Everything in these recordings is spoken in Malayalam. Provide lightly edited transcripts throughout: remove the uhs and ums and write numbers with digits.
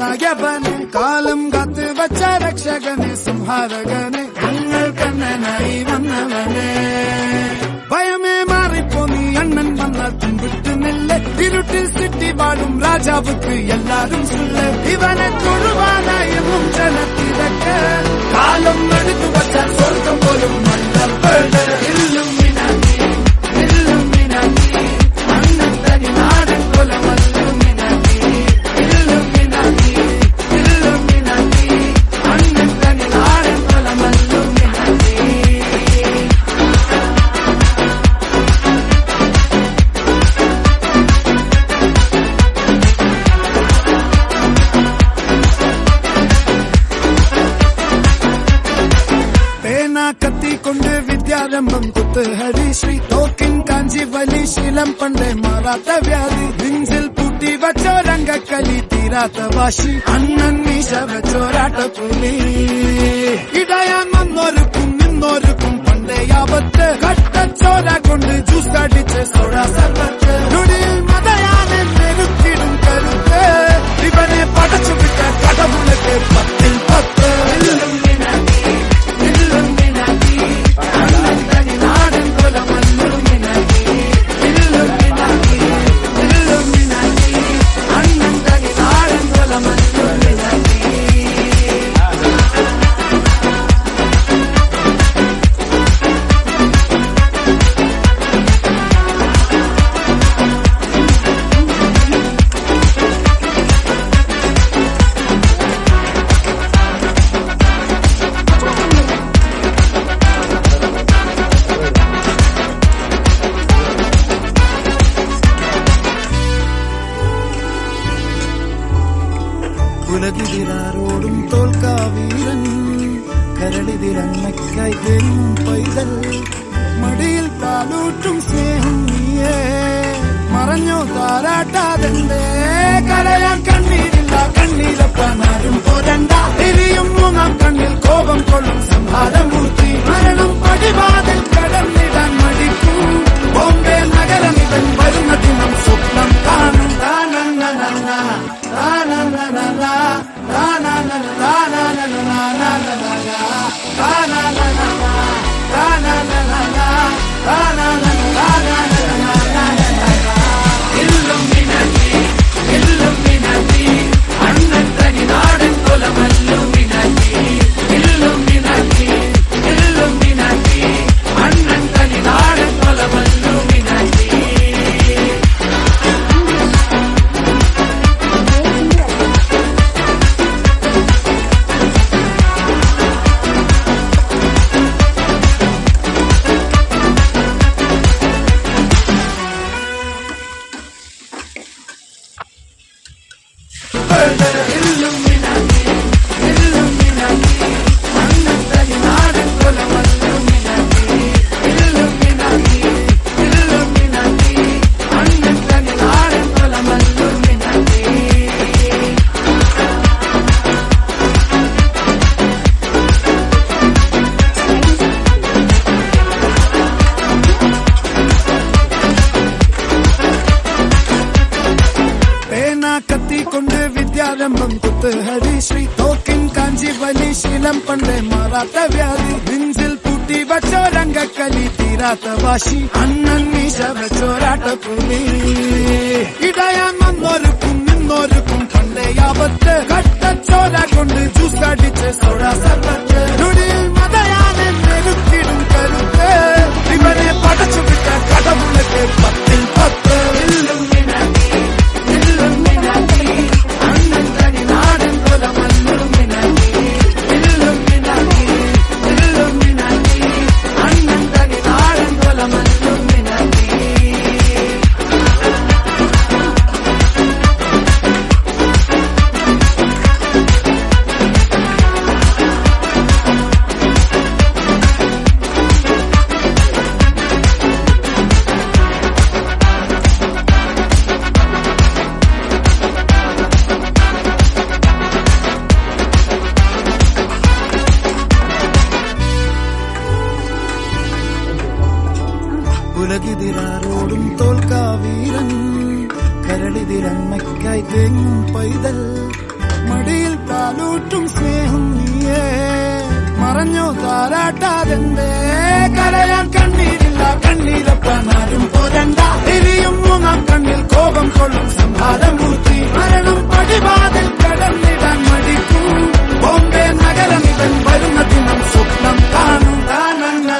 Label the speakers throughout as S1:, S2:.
S1: നായകനെ കാലം കാത്ത് വച്ച രക്ഷകനെ സംഹാരകനെ ഞങ്ങൾ കണ്ണനായി വന്നവനെ ഭയമേ മാറിപ്പോ നീ അണ്ണൻ വന്നാൽ തുമ്പിട്ട് നെല്ല് ഇരുട്ടിൽ സിറ്റി വാടും രാജാവുക്ക് എല്ലാരും സുല്ല് ഇവനെ തൊഴുവാനായി ജനത്തിരക്ക് കാലം എടുത്തു വച്ചാൽ സ്വർഗം പോലും മണ്ണപ്പെട് അണ്ണൻ തനി നാടൻ കൊലമല്ലുമിനാക്കി അണ്ണൻ തനി നാടൻ കൊലമല്ലുമിനാക്കി കത്തിക്കൊണ്ട് വിദ്യാരംഭം കുത്ത് ഹരിശ്രീ തോക്കിൻ കാഞ്ചി വലി ശീലം പണ്ടേ മാറാത്ത വ്യാധി നെഞ്ചിൽ പൂട്ടി വച്ചോരംഗക്കലി തീരാത്ത വാശി അണ്ണൻ മീശ വെച്ചോരാട്ടപ്പുലി ഇടയാൻ വന്നോർക്കും നിന്നോർക്കും പണ്ടേ ആപത്ത് കട്ടച്ചോര കൊണ്ട് ജ്യൂസ് അടിച്ച് സോഡ സർവത്ത് നൊടിയിൽ മതയാനെ നെരുക്കിടും കരുത്ത് ഇവനെ പടച്ചുവിട്ട കടവുളക്ക് 10-10 ഉലകിതിരാരോടും തോൽക്കാവീരൻ കരളിതിരമ്മയ്ക്കായി തേനും പൈതൽ മടിയിൽ പാലൂട്ടും സ്നേഹം നീയേ മറഞ്ഞോ താരാട്ടാതെന്തേ കരയാൻ കണ്ണീരില്ല കണ്ണീരപ്പാനാരും പോരണ്ട എരിയും മൂന്നാം കണ്ണിൽ കോപം കൊള്ളും സംഹാരമൂർത്തി മരണം പടിവാതിൽ കടന്നിടാൻ മടിക്കും ബോംബെ നഗരം ഇവൻ വരുന്ന ദിനം സ്വപ്നം കാണും അണ്ണൻ തനി നാടൻ കൊലമല്ലുമിനാക്കി അണ്ണൻ തനി നാടൻ കൊലമല്ലുമിനാക്കി കത്തിക്കൊണ്ട് വിദ്യാരംഭം കുത്ത് ഹരിശ്രീ തോക്കിൻ കാഞ്ചി വലി ശീലം പണ്ടേ മാറാത്ത വ്യാധി നെഞ്ചിൽ പൂട്ടി വച്ചോരംഗക്കലി തീരാത്ത വാശി അണ്ണൻ മീശ വെച്ചോരാട്ടപ്പുലി ഇടയാൻ വന്നോർക്കും നിന്നോർക്കും പണ്ടേ ആപത്ത് കട്ടച്ചോര കൊണ്ട് ജ്യൂസ് അടിച്ച് സോഡ സർവത്ത് നൊടിയിൽ മതയാനെ നെരുക്കിടും കരുത്ത് ഇവനെ പടച്ചുവിട്ട കടവുളക്ക് 10-10 ഉലകിതിരാരോടും തോൽക്കാവീരൻ കരളിതിരമ്മയ്ക്കായി തേങ്ങും പൈതൽ മടിയിൽ താലൂട്ടും സ്നേഹം നീയേ മറഞ്ഞോ താരാട്ടാതെന്തേ കരയാൻ കണ്ണീരില്ല കണ്ണീരപ്പനാരും പോരണ്ട എരിയും മൂന്നാം കണ്ണിൽ കോപം കൊള്ളും സംഹാരമൂർത്തി മരണം പടിവാതിൽ കടന്നിടാൻ മടിക്കും ബോംബെ നഗരമിവൻ വരുന്ന ദിനം സ്വപ്നം കാണും താനന്ന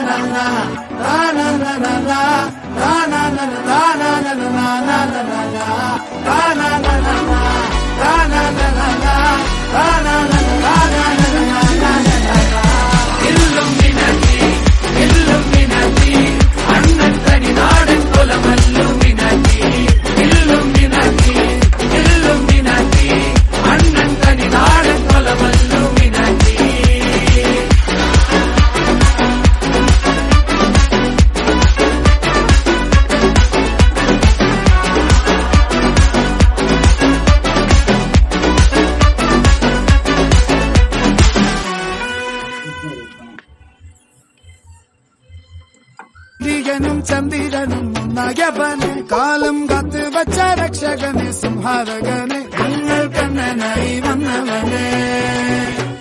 S1: ും ചന്ദ്രനും ഒന്നായവനെ കാലം കാത്ത് വച്ച രക്ഷകനെ സംഹാരകനെ ഞങ്ങൾ കണ്ണനായി വന്നവനെ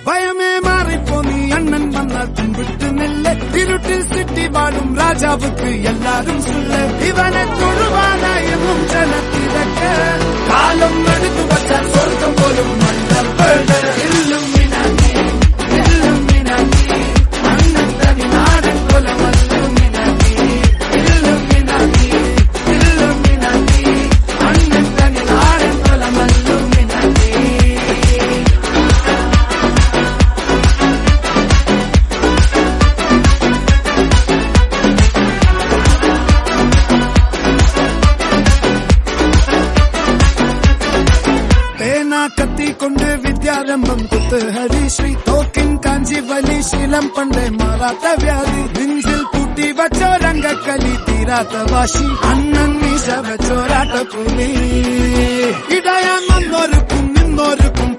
S1: ഭയമേ മാറിപ്പോ നീ അണ്ണൻ വന്നാൽ പിൻവിട്ട് നില്ല ഇരുട്ടിൽ സിറ്റി വാഴും രാജാവുക്ക് എല്ലാരും സുല്ല ഇവനെ തൊഴുവാനായെന്നും ജനത്തിരക്ക് കാലം എടുത്തു വച്ചാൽ സ്വർഗം പോലും മണ്ണപ്പേട് ഇല്ലും മിനാക്കി അണ്ണൻ തനി നാടൻ കൊലമല്ലും കത്തിക്കൊണ്ട് വിദ്യാരംഭം കുത്ത് ഹരിശ്രീ തോക്കിൻ കാഞ്ചി വലി ശീലം പണ്ടേ മാറാത്ത വ്യാധി നെഞ്ചിൽ കൂട്ടി വച്ചോരംഗക്കലി തീരാത്ത വാശി അണ്ണൻ മീശ വെച്ചോരാട്ട പുലി ഇടയാൻ വന്നോർക്കും നിന്നോർക്കും